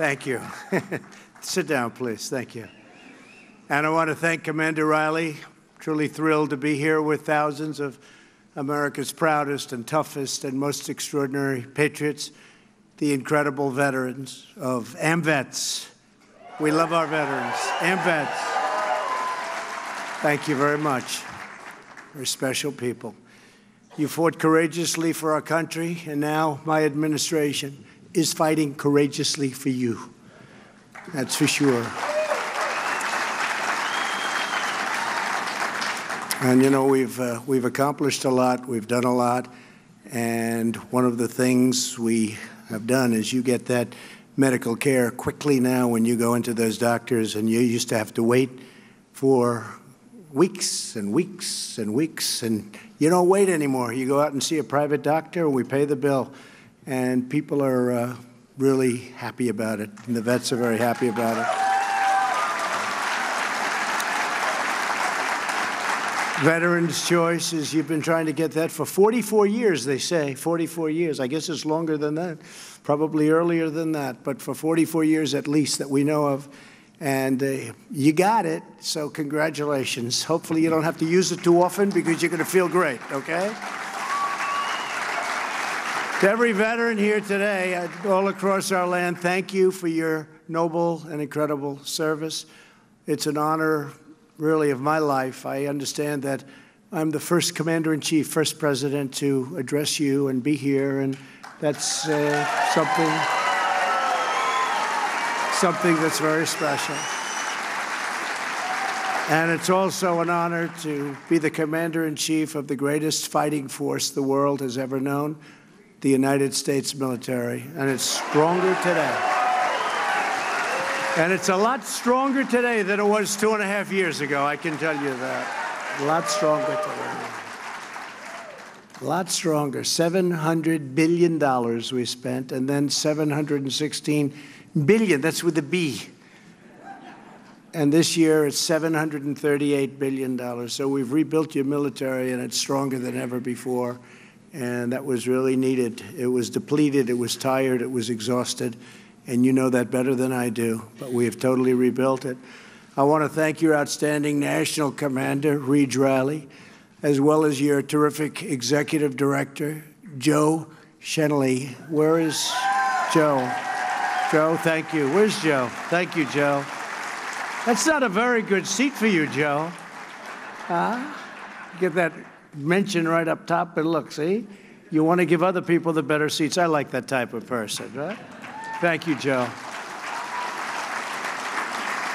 Thank you. Sit down, please. Thank you. And I want to thank Commander Riley. Truly thrilled to be here with thousands of America's proudest and toughest and most extraordinary patriots, the incredible veterans of AMVETS. We love our veterans. AMVETS. Thank you very much. We're special people. You fought courageously for our country, and now my administration is fighting courageously for you. That's for sure. And you know, we've accomplished a lot, we've done a lot, and one of the things we have done is you get that medical care quickly now when you go into those doctors, and you used to have to wait for weeks and weeks and weeks, and you don't wait anymore. You go out and see a private doctor, and we pay the bill, and people are really happy about it, and the vets are very happy about it. Veterans' Choice is, you've been trying to get that for 44 years, they say, 44 years. I guess it's longer than that, probably earlier than that, but for 44 years at least that we know of. And you got it, so congratulations. Hopefully you don't have to use it too often because you're going to feel great, okay? To every veteran here today, all across our land, thank you for your noble and incredible service. It's an honor, really, of my life. I understand that I'm the first commander-in-chief, first president to address you and be here, and that's something that's very special. And it's also an honor to be the commander-in-chief of the greatest fighting force the world has ever known, the United States military, and it's stronger today. And it's a lot stronger today than it was 2.5 years ago, I can tell you that. A lot stronger today. A lot stronger. $700 billion we spent, and then $716 billion, that's with a B. And this year it's $738 billion. So we've rebuilt your military, and it's stronger than ever before. And that was really needed. It was depleted, it was tired, it was exhausted. And you know that better than I do, but we have totally rebuilt it. I want to thank your outstanding national commander, Reed Riley, as well as your terrific executive director, Joe Shenley. Where is Joe? Joe, thank you. Where's Joe? Thank you, Joe. That's not a very good seat for you, Joe. Get that mention right up top, but look, see? You want to give other people the better seats. I like that type of person, right? Thank you, Joe.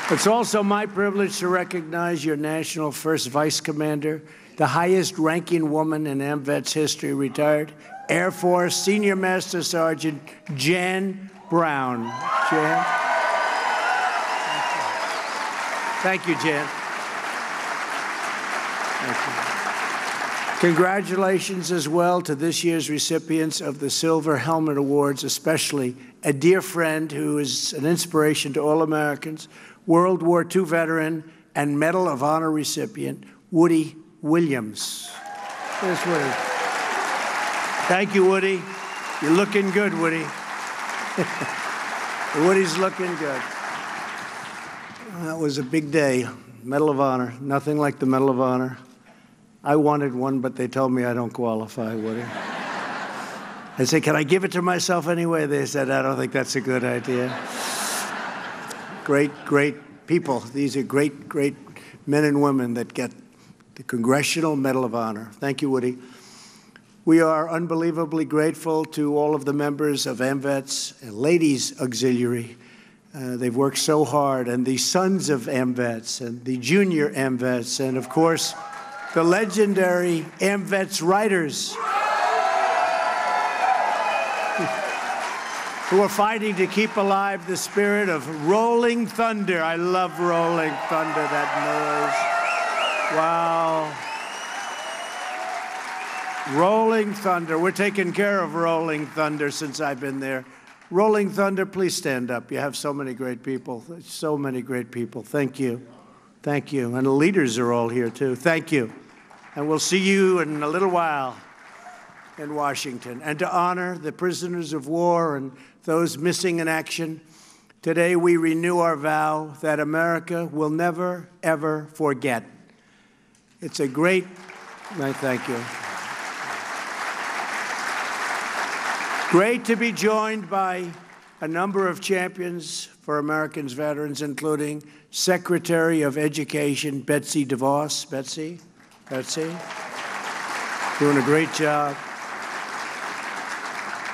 It's also my privilege to recognize your national first vice commander, the highest ranking woman in AMVETS history, retired Air Force Senior Master Sergeant Jan Brown. Jan? Thank you, Jan. Thank you. Congratulations as well to this year's recipients of the Silver Helmet Awards, especially a dear friend who is an inspiration to all Americans, World War II veteran and Medal of Honor recipient, Woody Williams. There's Woody. Thank you, Woody. You're looking good, Woody. Woody's looking good. That was a big day. Medal of Honor. Nothing like the Medal of Honor. I wanted one, but they told me I don't qualify, Woody. I said, can I give it to myself anyway? They said, I don't think that's a good idea. Great, great people. These are great, great men and women that get the Congressional Medal of Honor. Thank you, Woody. We are unbelievably grateful to all of the members of AMVETS and Ladies Auxiliary. They've worked so hard, and the sons of AMVETS and the junior AMVETS, and of course, the legendary AMVETS writers who are fighting to keep alive the spirit of Rolling Thunder. I love Rolling Thunder, that noise. Wow. Rolling Thunder. We're taking care of Rolling Thunder since I've been there. Rolling Thunder, please stand up. You have so many great people. So many great people. Thank you. Thank you. And the leaders are all here, too. Thank you. And we'll see you in a little while in Washington. And to honor the prisoners of war and those missing in action, Today, we renew our vow that America will never, ever forget. It's a great, thank you. Great to be joined by a number of champions for Americans veterans, including Secretary of Education Betsy DeVos. Betsy, doing a great job.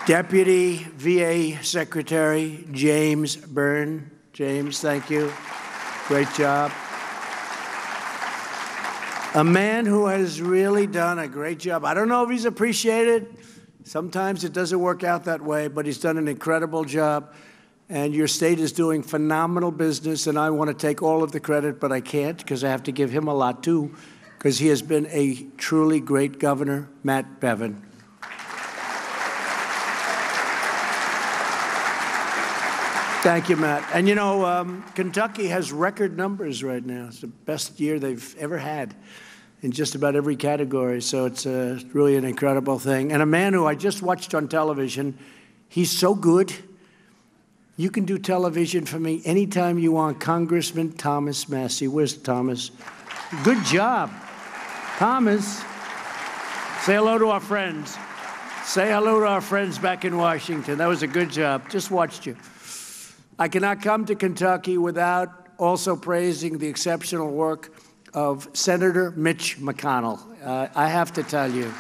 Deputy VA Secretary James Byrne. James, thank you. Great job. A man who has really done a great job. I don't know if he's appreciated. Sometimes it doesn't work out that way, but he's done an incredible job. And your state is doing phenomenal business, and I want to take all of the credit, but I can't because I have to give him a lot too, because he has been a truly great governor, Matt Bevin. Thank you, Matt. And you know, Kentucky has record numbers right now. It's the best year they've ever had in just about every category. So it's really an incredible thing. And a man who I just watched on television, he's so good. You can do television for me anytime you want. Congressman Thomas Massie. Where's Thomas? Good job. Thomas, say hello to our friends. Say hello to our friends back in Washington. That was a good job. Just watched you. I cannot come to Kentucky without also praising the exceptional work of Senator Mitch McConnell. I have to tell you,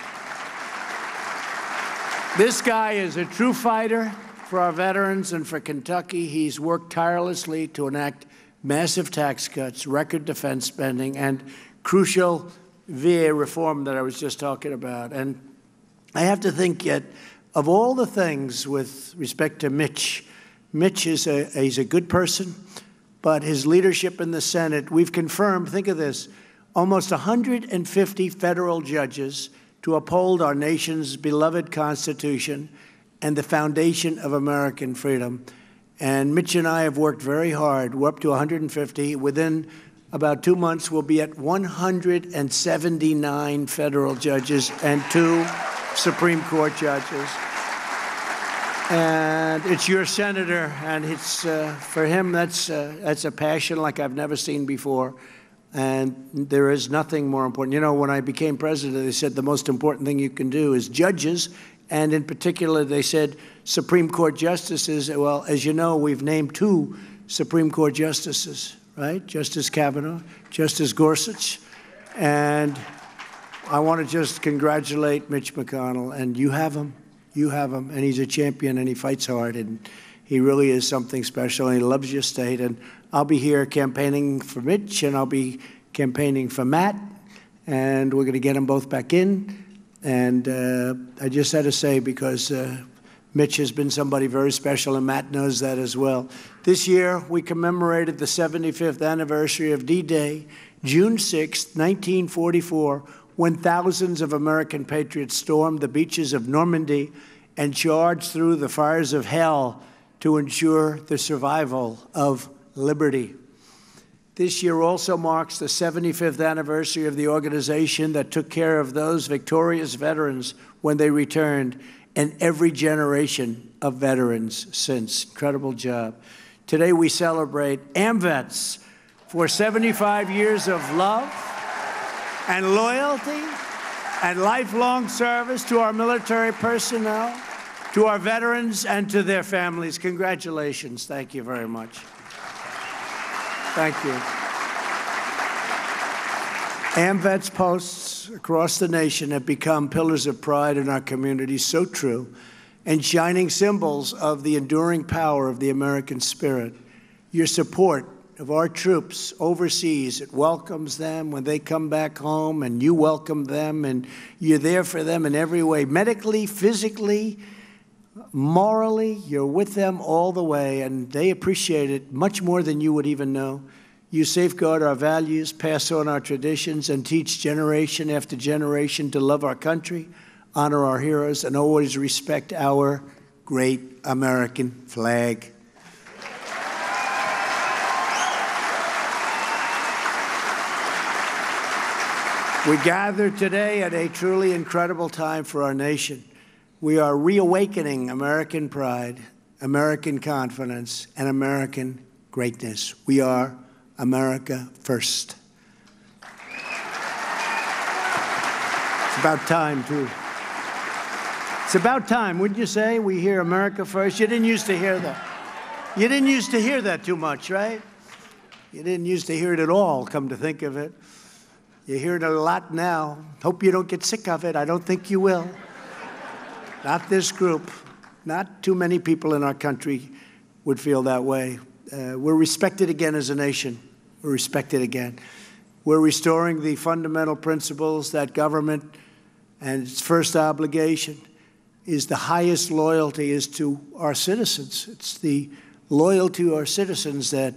this guy is a true fighter for our veterans and for Kentucky. He's worked tirelessly to enact massive tax cuts, record defense spending, and crucial VA reform that I was just talking about. And I have to think yet, of all the things with respect to Mitch is he's a good person, but his leadership in the Senate, we've confirmed, think of this, almost 150 federal judges to uphold our nation's beloved Constitution and the foundation of American freedom. And Mitch and I have worked very hard. We're up to 150. Within about 2 months, we'll be at 179 federal judges and 2 Supreme Court judges. And it's your senator, and it's for him, that's a passion like I've never seen before. And there is nothing more important. You know, when I became president, they said the most important thing you can do is judges, and in particular, they said Supreme Court justices. Well, as you know, we've named 2 Supreme Court justices, right? Justice Kavanaugh, Justice Gorsuch. And I want to just congratulate Mitch McConnell, and you have him. You have him, and he's a champion, and he fights hard, and he really is something special, and he loves your state. And I'll be here campaigning for Mitch, and I'll be campaigning for Matt, and we're going to get them both back in. And I just had to say, because Mitch has been somebody very special, and Matt knows that as well. This year, we commemorated the 75th anniversary of D-Day, June 6, 1944, when thousands of American patriots stormed the beaches of Normandy and charged through the fires of hell to ensure the survival of liberty. This year also marks the 75th anniversary of the organization that took care of those victorious veterans when they returned, and every generation of veterans since. Incredible job. Today we celebrate AMVETS for 75 years of love and loyalty and lifelong service to our military personnel, to our veterans, and to their families. Congratulations. Thank you very much. Thank you. AMVETS posts across the nation have become pillars of pride in our community, so true, and shining symbols of the enduring power of the American spirit. Your support of our troops overseas, it welcomes them when they come back home, and you welcome them, and you're there for them in every way, medically, physically, morally. You're with them all the way, and they appreciate it much more than you would even know. You safeguard our values, pass on our traditions, and teach generation after generation to love our country, honor our heroes, and always respect our great American flag. We gather today at a truly incredible time for our nation. We are reawakening American pride, American confidence, and American greatness. We are America first. It's about time, too. It's about time, wouldn't you say? We hear America first. You didn't used to hear that. You didn't used to hear that too much, right? You didn't used to hear it at all, come to think of it. You hear it a lot now. Hope you don't get sick of it. I don't think you will. Not this group. Not too many people in our country would feel that way. We're respected again as a nation. We're respected again. We're restoring the fundamental principles that government and its first obligation is the highest loyalty is to our citizens. It's the loyalty to our citizens that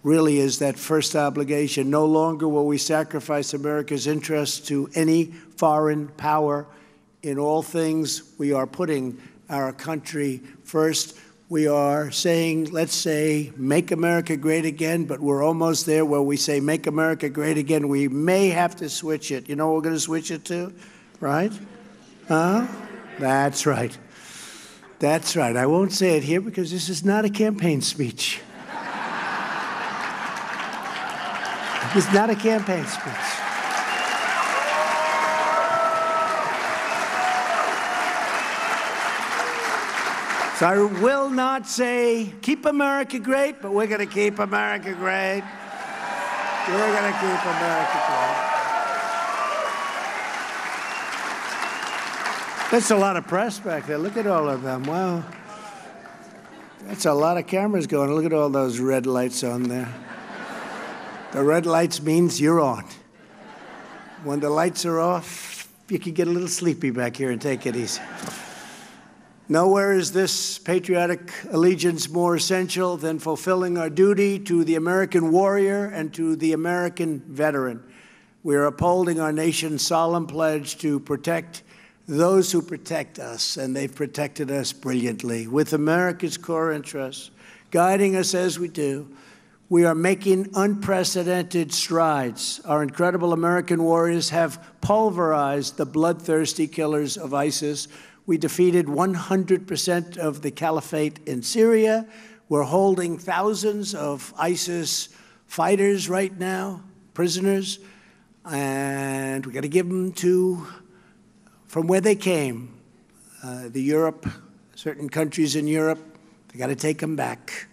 really is that first obligation. No longer will we sacrifice America's interests to any foreign power. In all things, we are putting our country first. We are saying, let's say, make America great again, but we're almost there where we say, make America great again. We may have to switch it. You know what we're going to switch it to, right? Huh? That's right. That's right. I won't say it here because this is not a campaign speech. It's not a campaign speech. So I will not say, keep America great, but we're going to keep America great. We're going to keep America great. That's a lot of press back there. Look at all of them. Wow. That's a lot of cameras going. Look at all those red lights on there. The red lights means you're on. When the lights are off, you can get a little sleepy back here and take it easy. Nowhere is this patriotic allegiance more essential than fulfilling our duty to the American warrior and to the American veteran. We are upholding our nation's solemn pledge to protect those who protect us, and they've protected us brilliantly. With America's core interests guiding us as we do, we are making unprecedented strides. Our incredible American warriors have pulverized the bloodthirsty killers of ISIS. We defeated 100% of the caliphate in Syria. We're holding thousands of ISIS fighters right now, prisoners, and we got to give them from where they came. Certain countries in Europe, they got to take them back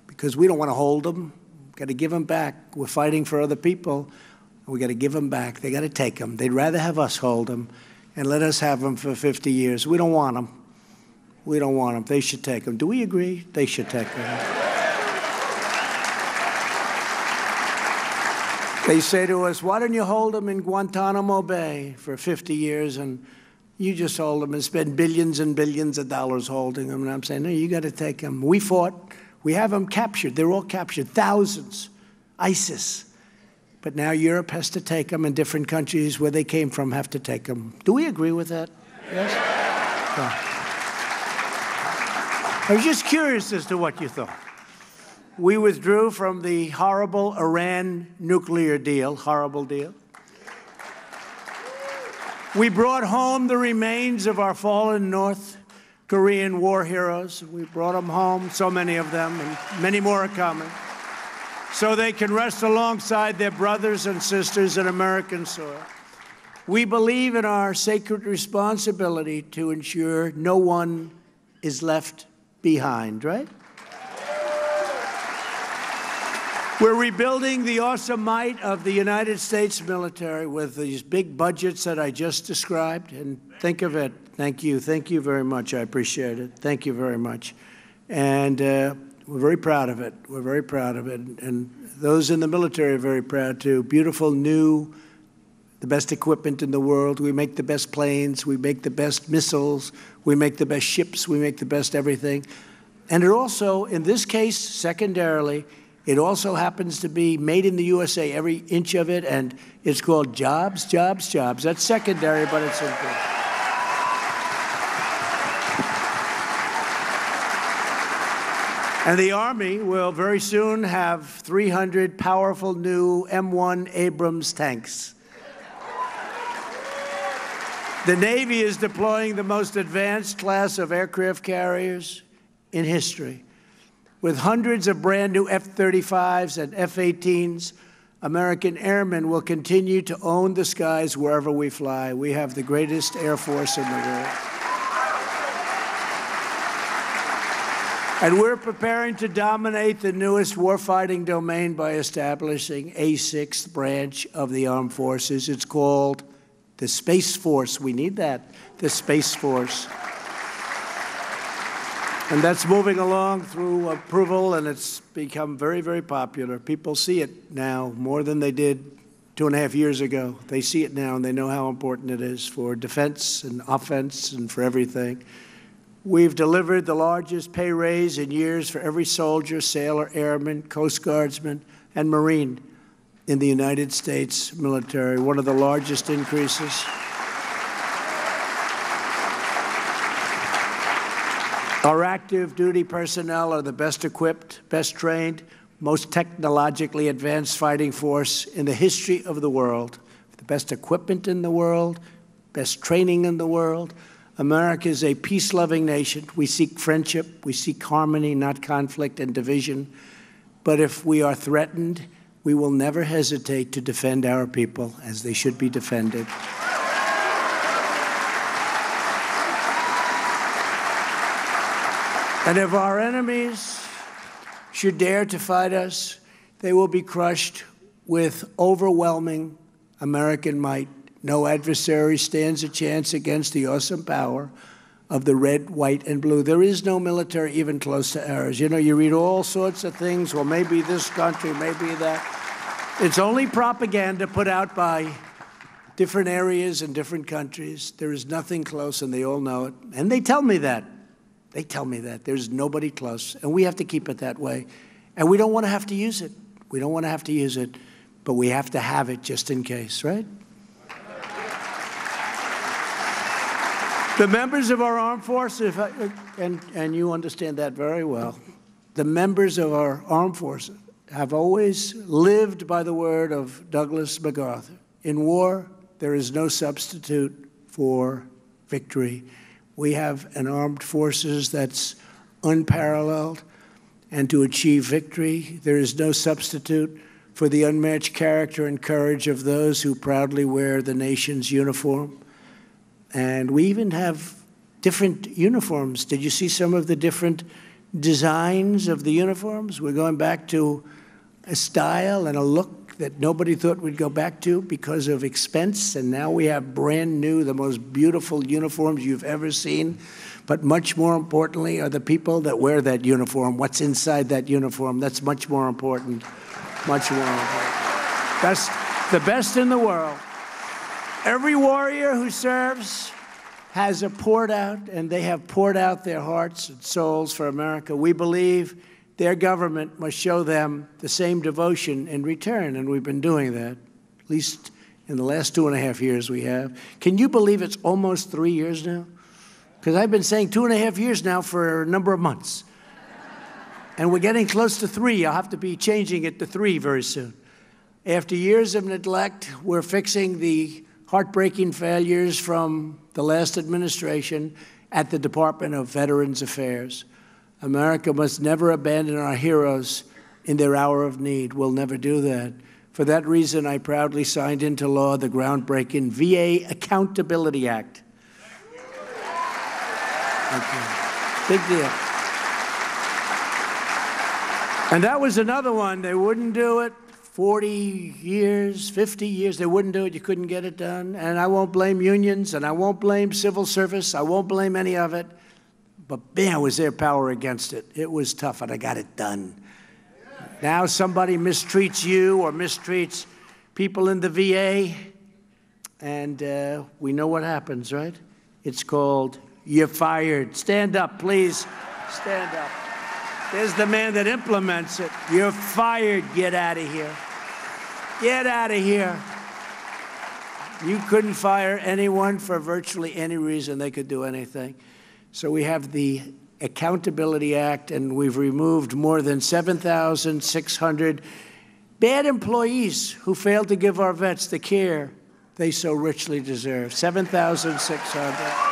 because we don't want to hold them. We've got to give them back. We're fighting for other people. We got to give them back. They got to take them. They'd rather have us hold them and let us have them for 50 years. We don't want them. We don't want them. They should take them. Do we agree? They should take them. They say to us, why don't you hold them in Guantanamo Bay for 50 years and you just hold them and spend billions and billions of dollars holding them? And I'm saying, no, you got to take them. We fought. We have them captured. They're all captured. Thousands. ISIS. But now Europe has to take them, and different countries where they came from have to take them. Do we agree with that? Yes? I was just curious as to what you thought. We withdrew from the horrible Iran nuclear deal, horrible deal. We brought home the remains of our fallen North Korean war heroes. We brought them home, so many of them, and many more are coming, so they can rest alongside their brothers and sisters in American soil. We believe in our sacred responsibility to ensure no one is left behind, right? We're rebuilding the awesome might of the United States military with these big budgets that I just described. And think of it. Thank you. Thank you very much. I appreciate it. Thank you very much. And we're very proud of it. We're very proud of it. And those in the military are very proud, too. Beautiful, new, the best equipment in the world. We make the best planes. We make the best missiles. We make the best ships. We make the best everything. And it also, in this case, secondarily, it also happens to be made in the USA, every inch of it, and it's called jobs, jobs, jobs. That's secondary, but it's important. And the Army will very soon have 300 powerful new M1 Abrams tanks. The Navy is deploying the most advanced class of aircraft carriers in history. With hundreds of brand new F-35s and F-18s, American airmen will continue to own the skies wherever we fly. We have the greatest Air Force in the world. And we're preparing to dominate the newest warfighting domain by establishing a sixth branch of the armed forces. It's called the Space Force. We need that, the Space Force. And that's moving along through approval, and it's become very, very popular. People see it now more than they did 2.5 years ago. They see it now, and they know how important it is for defense and offense and for everything. We've delivered the largest pay raise in years for every soldier, sailor, airman, Coast Guardsman, and Marine in the United States military, one of the largest increases. Our active duty personnel are the best equipped, best trained, most technologically advanced fighting force in the history of the world. The best equipment in the world, best training in the world. America is a peace-loving nation. We seek friendship, we seek harmony, not conflict and division. But if we are threatened, we will never hesitate to defend our people as they should be defended. And if our enemies should dare to fight us, they will be crushed with overwhelming American might. No adversary stands a chance against the awesome power of the red, white, and blue. There is no military even close to ours. You know, you read all sorts of things, well, maybe this country, maybe that. It's only propaganda put out by different areas and different countries. There is nothing close, and they all know it. And they tell me that. They tell me that. There's nobody close, and we have to keep it that way. And we don't want to have to use it. We don't want to have to use it, but we have to have it just in case, right? The members of our armed forces, and you understand that very well, the members of our armed forces have always lived by the word of Douglas MacArthur. In war, there is no substitute for victory. We have an armed forces that's unparalleled, and to achieve victory, there is no substitute for the unmatched character and courage of those who proudly wear the nation's uniform. And we even have different uniforms. Did you see some of the different designs of the uniforms? We're going back to a style and a look that nobody thought we'd go back to because of expense, and now we have brand new, the most beautiful uniforms you've ever seen. But much more importantly are the people that wear that uniform, what's inside that uniform. That's much more important, much more important. That's the best in the world. Every warrior who serves has poured out, and they have poured out their hearts and souls for America. We believe their government must show them the same devotion in return, and we've been doing that, at least in the last 2.5 years we have. Can you believe it's almost 3 years now? Because I've been saying 2.5 years now for a number of months. And we're getting close to 3. I'll have to be changing it to 3 very soon. After years of neglect, we're fixing the heartbreaking failures from the last administration at the Department of Veterans Affairs. America must never abandon our heroes in their hour of need. We'll never do that. For that reason, I proudly signed into law the groundbreaking VA Accountability Act. Big deal. And that was another one. They wouldn't do it. 40 years, 50 years, they wouldn't do it. You couldn't get it done. And I won't blame unions, and I won't blame civil service. I won't blame any of it. But, man, was there power against it. It was tough, and I got it done. Now somebody mistreats you or mistreats people in the VA, and we know what happens, right? It's called you're fired. Stand up, please. Stand up. There's the man that implements it. You're fired. Get out of here. Get out of here. You couldn't fire anyone for virtually any reason. They could do anything. So we have the Accountability Act, and we've removed more than 7,600 bad employees who failed to give our vets the care they so richly deserve. 7,600.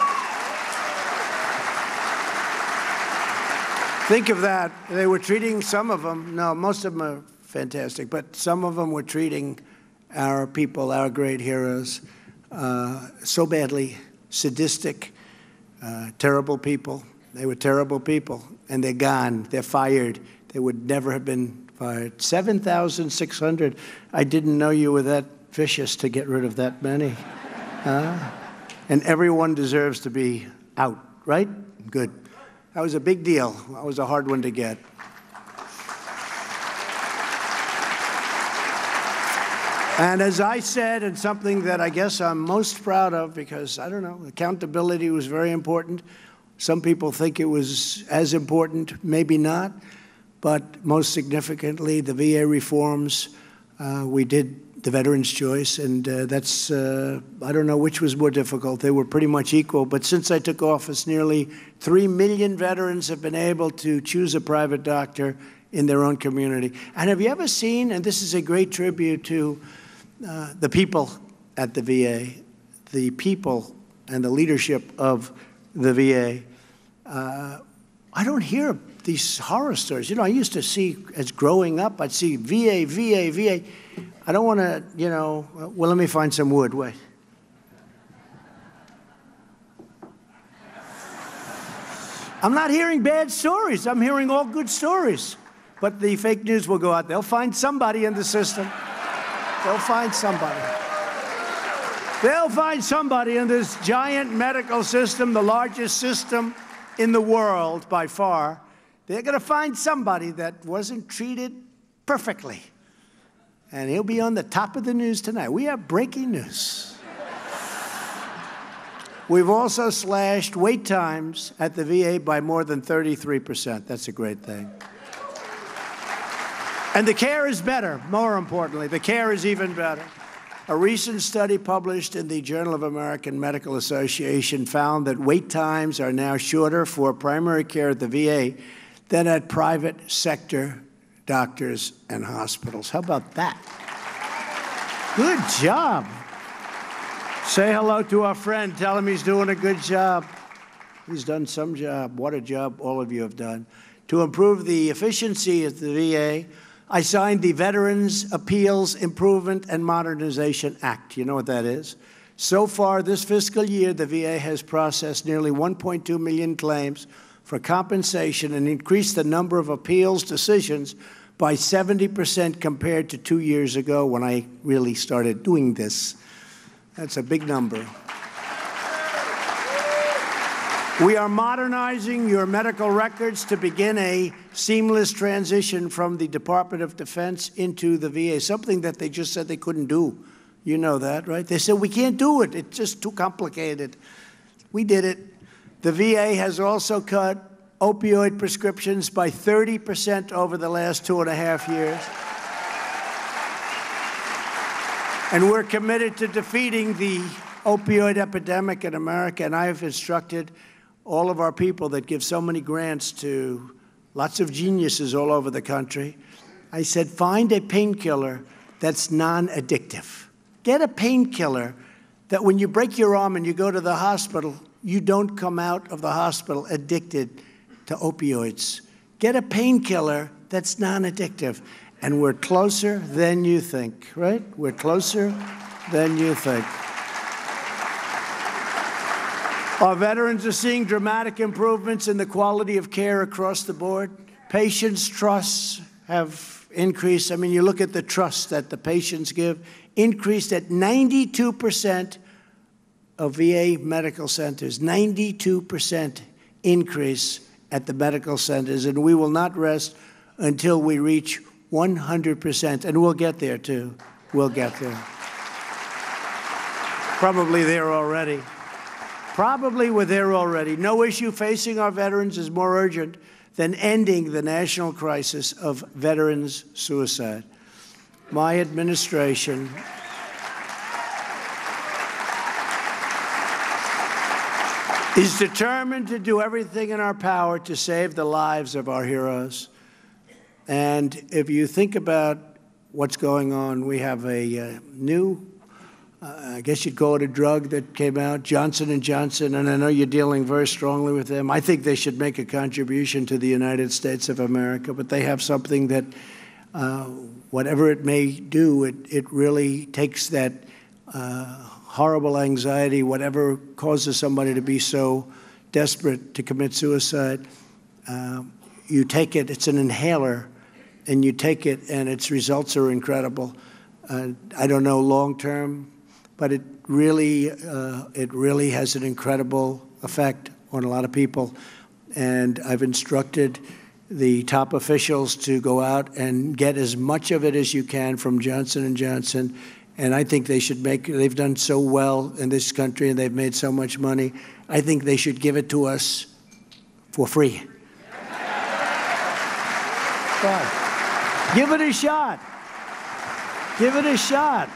Think of that. They were treating some of them. No, most of them are fantastic, but some of them were treating our people, our great heroes, so badly, sadistic, terrible people. They were terrible people, and they're gone. They're fired. They would never have been fired. 7,600. I didn't know you were that vicious to get rid of that many. And everyone deserves to be out, right? Good. That was a big deal. That was a hard one to get. And as I said, and something that I guess I'm most proud of, because, I don't know, accountability was very important. Some people think it was as important, maybe not. But most significantly, the VA reforms, we did the Veterans' Choice, and that's, I don't know which was more difficult. They were pretty much equal. But since I took office, nearly 3 million veterans have been able to choose a private doctor in their own community. And have you ever seen, and this is a great tribute to the people at the VA, the people and the leadership of the VA, I don't hear these horror stories. You know, I used to see, as growing up, I'd see VA, VA, VA. I don't want to, you know, well, let me find some wood. Wait. I'm not hearing bad stories. I'm hearing all good stories. But the fake news will go out. They'll find somebody in the system. They'll find somebody. They'll find somebody in this giant medical system, the largest system in the world by far. They're going to find somebody that wasn't treated perfectly. And he'll be on the top of the news tonight. We have breaking news. We've also slashed wait times at the VA by more than 33%. That's a great thing. And the care is better, more importantly. The care is even better. A recent study published in the Journal of American Medical Association found that wait times are now shorter for primary care at the VA than at private sector doctors and hospitals. How about that? Good job. Say hello to our friend. Tell him he's doing a good job. He's done some job. What a job all of you have done. To improve the efficiency at the VA, I signed the Veterans Appeals Improvement and Modernization Act. You know what that is? So far this fiscal year, the VA has processed nearly 1.2 million claims for compensation and increased the number of appeals decisions by 70% compared to 2 years ago when I really started doing this. That's a big number. We are modernizing your medical records to begin a seamless transition from the Department of Defense into the VA, something that they just said they couldn't do. You know that, right? They said, we can't do it. It's just too complicated. We did it. The VA has also cut opioid prescriptions by 30% over the last 2.5 years. And we're committed to defeating the opioid epidemic in America, and I have instructed all of our people that give so many grants to lots of geniuses all over the country. I said, find a painkiller that's non-addictive. Get a painkiller that when you break your arm and you go to the hospital, you don't come out of the hospital addicted to opioids. Get a painkiller that's non-addictive. And we're closer than you think, right? We're closer than you think. Our veterans are seeing dramatic improvements in the quality of care across the board. Patients' trusts have increased. I mean, you look at the trust that the patients give, increased at 92% of VA medical centers, 92% increase at the medical centers, and we will not rest until we reach 100%, and we'll get there, too. We'll get there. Probably there already. Probably we're there already. No issue facing our veterans is more urgent than ending the national crisis of veterans suicide. My administration is determined to do everything in our power to save the lives of our heroes. And if you think about what's going on, we have a new I guess you'd call it a drug that came out, Johnson & Johnson, and I know you're dealing very strongly with them. I think they should make a contribution to the United States of America, but they have something that, whatever it may do, it really takes that horrible anxiety, whatever causes somebody to be so desperate to commit suicide. You take it, it's an inhaler, and you take it, and its results are incredible. I don't know long term, but it really has an incredible effect on a lot of people. And I've instructed the top officials to go out and get as much of it as you can from Johnson & Johnson. And I think they should they've done so well in this country and they've made so much money. I think they should give it to us for free. Give it a shot. Give it a shot.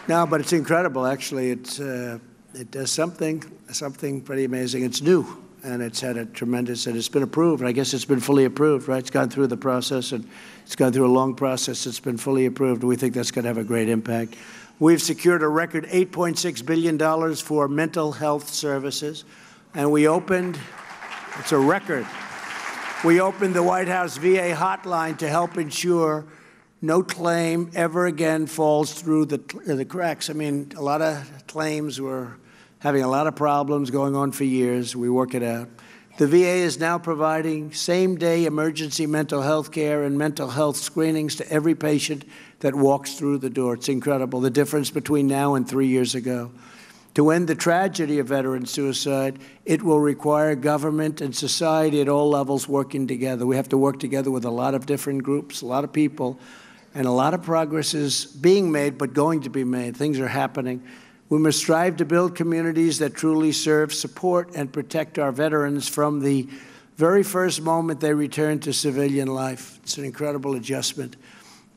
No, but it's incredible, actually. It does something pretty amazing. It's new, and it's had a tremendous, and it's been approved. I guess it's been fully approved, right? It's gone through the process, and it's gone through a long process. It's been fully approved. We think that's going to have a great impact. We've secured a record $8.6 billion for mental health services, and we opened, it's a record, we opened the White House VA hotline to help ensure no claim ever again falls through the cracks. I mean, a lot of claims were having a lot of problems going on for years. We work it out. The VA is now providing same-day emergency mental health care and mental health screenings to every patient that walks through the door. It's incredible, the difference between now and 3 years ago. To end the tragedy of veteran suicide, it will require government and society at all levels working together. We have to work together with a lot of different groups, a lot of people, and a lot of progress is being made, but going to be made. Things are happening. We must strive to build communities that truly serve, support, and protect our veterans from the very first moment they return to civilian life. It's an incredible adjustment.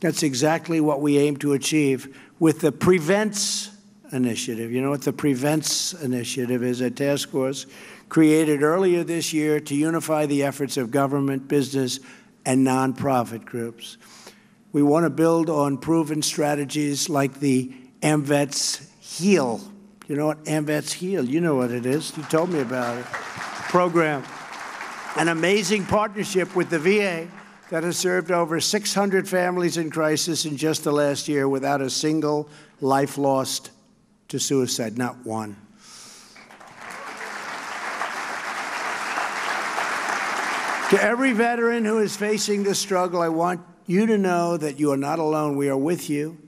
That's exactly what we aim to achieve with the Prevents Initiative. You know what the Prevents Initiative is? A task force created earlier this year to unify the efforts of government, business, and nonprofit groups. We want to build on proven strategies like the AMVETS HEAL. You know what AMVETS HEAL? You know what it is. You told me about it. Program. An amazing partnership with the VA that has served over 600 families in crisis in just the last year without a single life lost to suicide, not one. To every veteran who is facing this struggle, I want you to know that you are not alone. We are with you.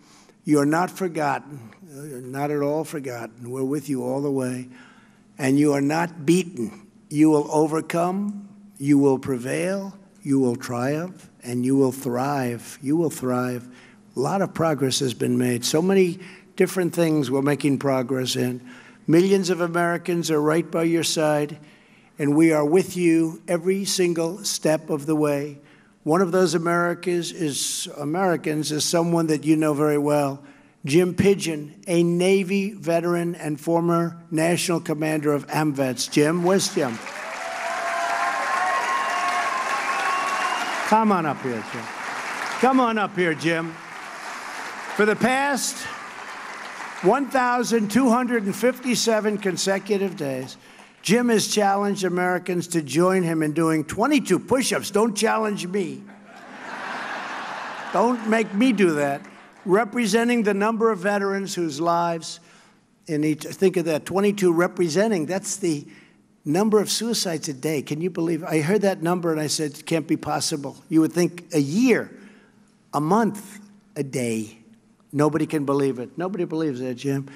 You are not forgotten. You're not at all forgotten. We're with you all the way. And you are not beaten. You will overcome. You will prevail. You will triumph. And you will thrive. You will thrive. A lot of progress has been made. So many different things we're making progress in. Millions of Americans are right by your side, and we are with you every single step of the way. One of those Americans is someone that you know very well, Jim Pigeon, a Navy veteran and former national commander of AMVETS. Jim, where's Jim? Come on up here, Jim. Come on up here, Jim. For the past 1,257 consecutive days, Jim has challenged Americans to join him in doing 22 push-ups. Don't challenge me. Don't make me do that. Representing the number of veterans whose lives in each, think of that, 22 representing, that's the number of suicides a day. Can you believe it? I heard that number and I said, it can't be possible. You would think a year, a month, a day. Nobody can believe it. Nobody believes that, Jim.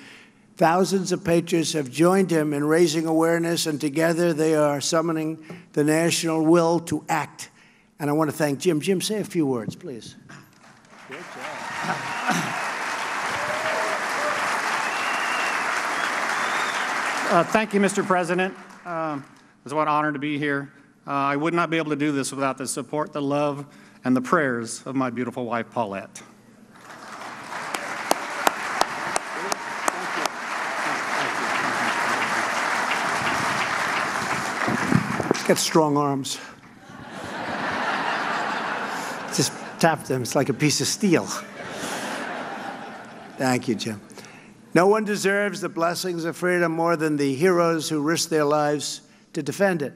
Thousands of patriots have joined him in raising awareness, and together they are summoning the national will to act. And I want to thank Jim. Jim, say a few words, please. Good job. Thank you, Mr. President. It's what an honor to be here. I would not be able to do this without the support, the love, and the prayers of my beautiful wife, Paulette. Got strong arms. Just tap them. It's like a piece of steel. Thank you, Jim. No one deserves the blessings of freedom more than the heroes who risked their lives to defend it.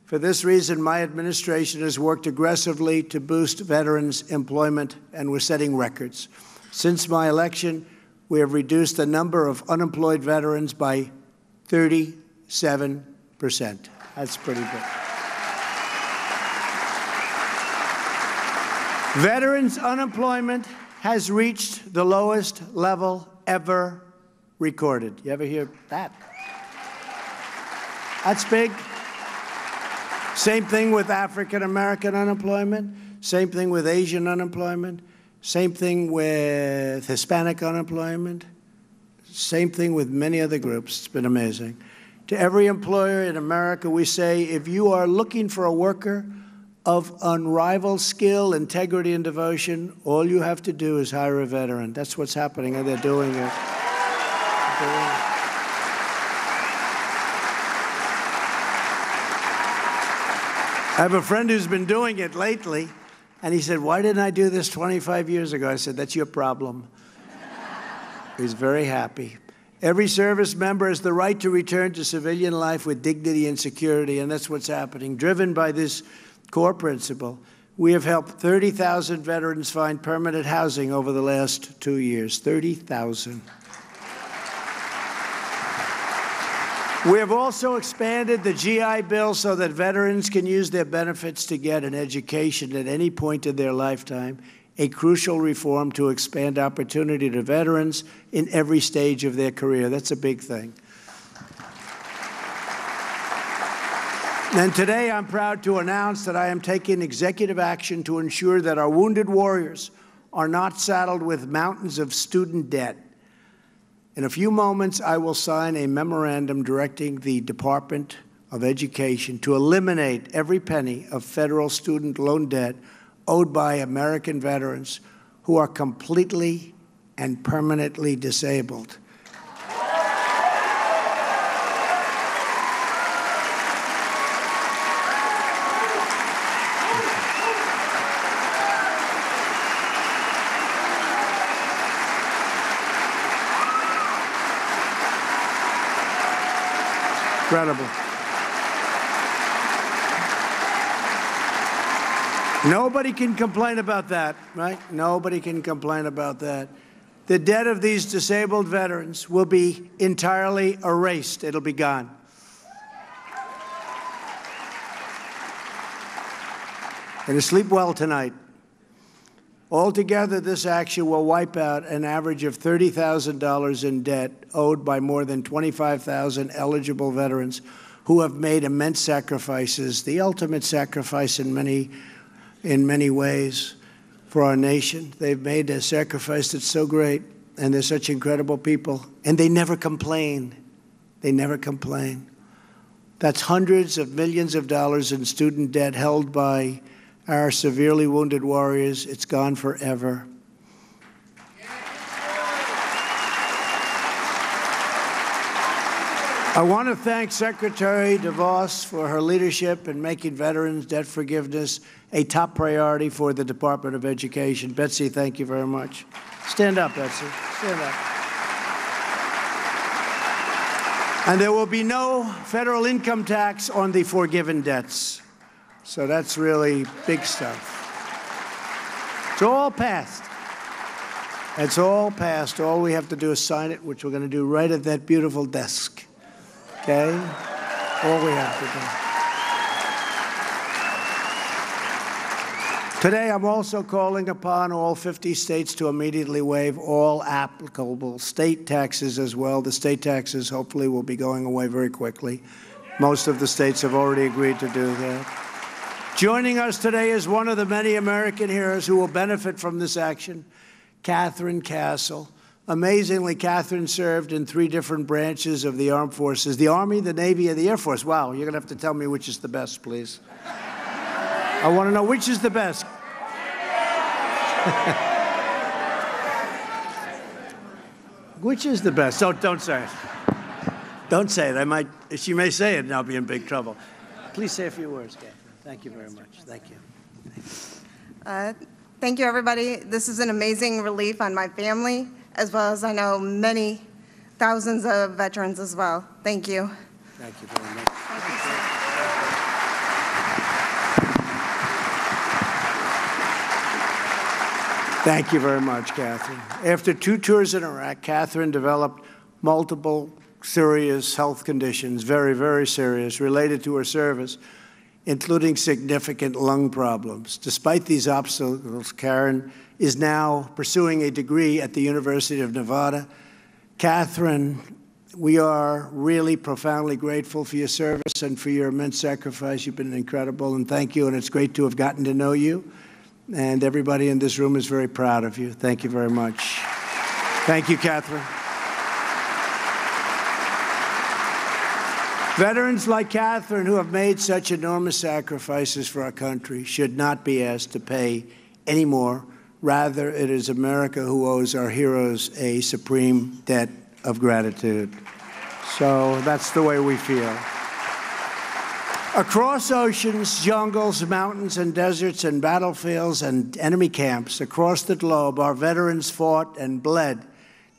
For this reason, my administration has worked aggressively to boost veterans' employment, and we're setting records. Since my election, we have reduced the number of unemployed veterans by 37%. That's pretty good. Veterans' unemployment has reached the lowest level ever recorded. You ever hear that? That's big. Same thing with African American unemployment, same thing with Asian unemployment, same thing with Hispanic unemployment, same thing with many other groups. It's been amazing. To every employer in America, we say, if you are looking for a worker of unrivaled skill, integrity, and devotion, all you have to do is hire a veteran. That's what's happening, and they're doing it. I have a friend who's been doing it lately, and he said, why didn't I do this 25 years ago? I said, that's your problem. He's very happy. Every service member has the right to return to civilian life with dignity and security, and that's what's happening. Driven by this core principle, we have helped 30,000 veterans find permanent housing over the last 2 years. 30,000. We have also expanded the GI Bill so that veterans can use their benefits to get an education at any point in their lifetime, a crucial reform to expand opportunity to veterans in every stage of their career. That's a big thing. And today I'm proud to announce that I am taking executive action to ensure that our wounded warriors are not saddled with mountains of student debt. In a few moments, I will sign a memorandum directing the Department of Education to eliminate every penny of federal student loan debt owed by American veterans who are completely and permanently disabled. Incredible. Nobody can complain about that, right? Nobody can complain about that. The debt of these disabled veterans will be entirely erased. It'll be gone. And to sleep well tonight. Altogether, this action will wipe out an average of $30,000 in debt owed by more than 25,000 eligible veterans who have made immense sacrifices, the ultimate sacrifice in many ways for our nation. They've made a sacrifice that's so great, and they're such incredible people, and they never complain. They never complain. That's hundreds of millions of dollars in student debt held by our severely wounded warriors. It's gone forever. I want to thank Secretary DeVos for her leadership in making veterans debt forgiveness a top priority for the Department of Education. Betsy, thank you very much. Stand up, Betsy. Stand up. And there will be no federal income tax on the forgiven debts. So that's really big stuff. It's all passed. It's all passed. All we have to do is sign it, which we're going to do right at that beautiful desk. Okay? All we have to do. Today, I'm also calling upon all 50 states to immediately waive all applicable state taxes as well. The state taxes hopefully will be going away very quickly. Most of the states have already agreed to do that. Joining us today is one of the many American heroes who will benefit from this action, Catherine Castle. Amazingly, Catherine served in 3 different branches of the armed forces, the Army, the Navy, and the Air Force. Wow, you're going to have to tell me which is the best, please. I want to know which is the best. Which is the best? Don't say it. Don't say it. She may say it and I'll be in big trouble. Please say a few words, Catherine. Thank you very much. Thank you. Thank you, everybody. This is an amazing relief on my family as well as I know many thousands of veterans as well. Thank you. Thank you very much. Thank you very much, Catherine. After 2 tours in Iraq, Catherine developed multiple serious health conditions, very, very serious, related to her service, including significant lung problems. Despite these obstacles, Karen is now pursuing a degree at the University of Nevada. Catherine, we are really profoundly grateful for your service and for your immense sacrifice. You've been incredible, and thank you, and it's great to have gotten to know you. And everybody in this room is very proud of you. Thank you very much. Thank you, Catherine. Veterans like Catherine, who have made such enormous sacrifices for our country, should not be asked to pay any more. Rather, it is America who owes our heroes a supreme debt of gratitude. So that's the way we feel. Across oceans, jungles, mountains, and deserts, and battlefields, and enemy camps across the globe, our veterans fought and bled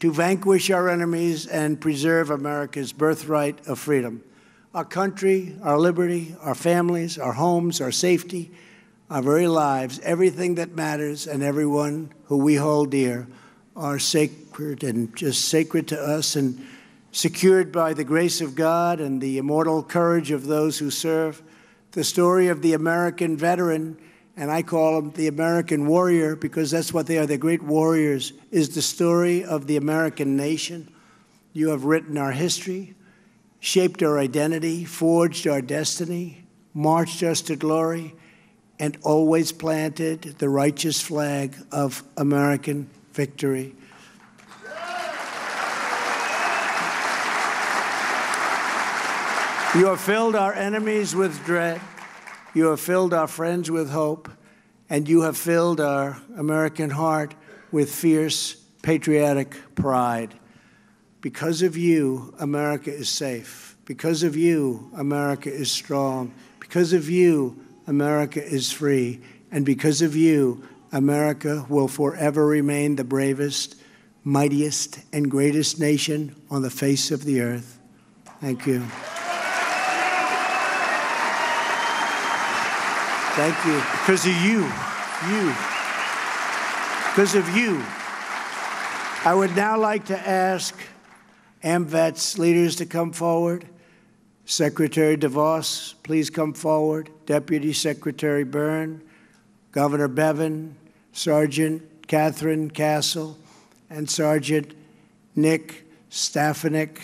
to vanquish our enemies and preserve America's birthright of freedom. Our country, our liberty, our families, our homes, our safety, our very lives, everything that matters, and everyone who we hold dear are sacred and just sacred to us and secured by the grace of God and the immortal courage of those who serve. The story of the American veteran, and I call them the American warrior because that's what they are, they're great warriors, is the story of the American nation. You have written our history, shaped our identity, forged our destiny, marched us to glory, and always planted the righteous flag of American victory. You have filled our enemies with dread. You have filled our friends with hope. And you have filled our American heart with fierce patriotic pride. Because of you, America is safe. Because of you, America is strong. Because of you, America is free. And because of you, America will forever remain the bravest, mightiest, and greatest nation on the face of the earth. Thank you. Thank you. Because of because of you. I would now like to ask AMVETS leaders to come forward. Secretary DeVos, please come forward. Deputy Secretary Byrne, Governor Bevin, Sergeant Catherine Castle, and Sergeant Nick Stefanik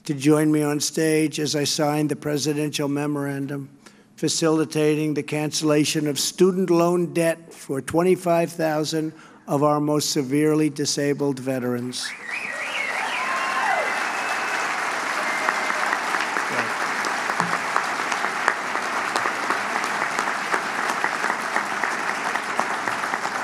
to join me on stage as I sign the presidential memorandum facilitating the cancellation of student loan debt for 25,000 of our most severely disabled veterans.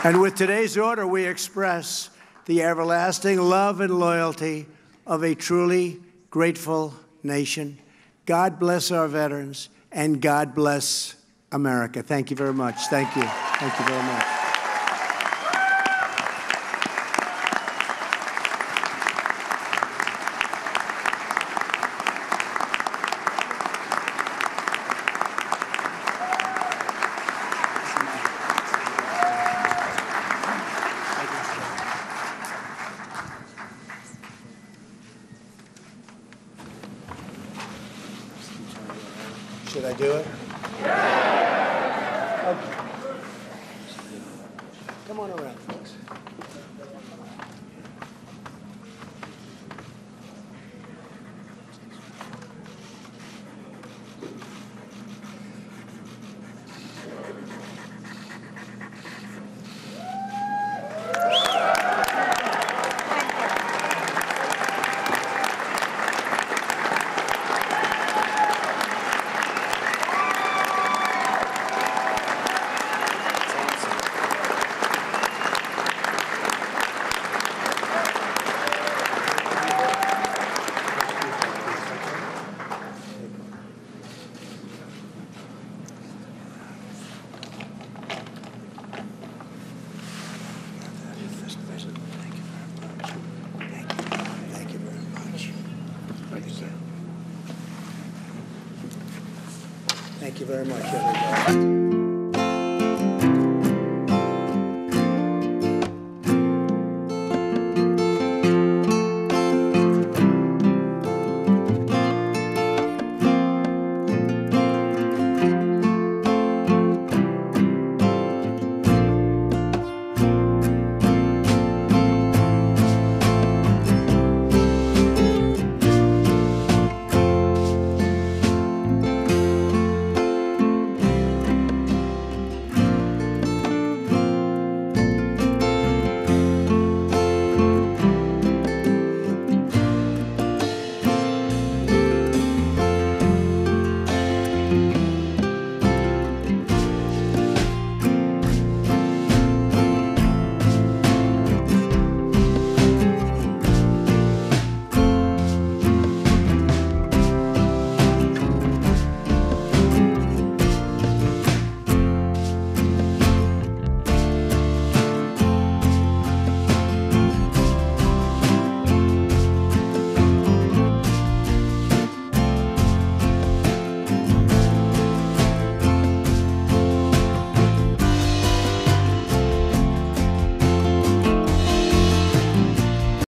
And with today's order, we express the everlasting love and loyalty of a truly grateful nation. God bless our veterans. And God bless America. Thank you very much. Thank you. Thank you very much. Should I do it? Yeah. Okay. Come on around, folks. very much, everybody.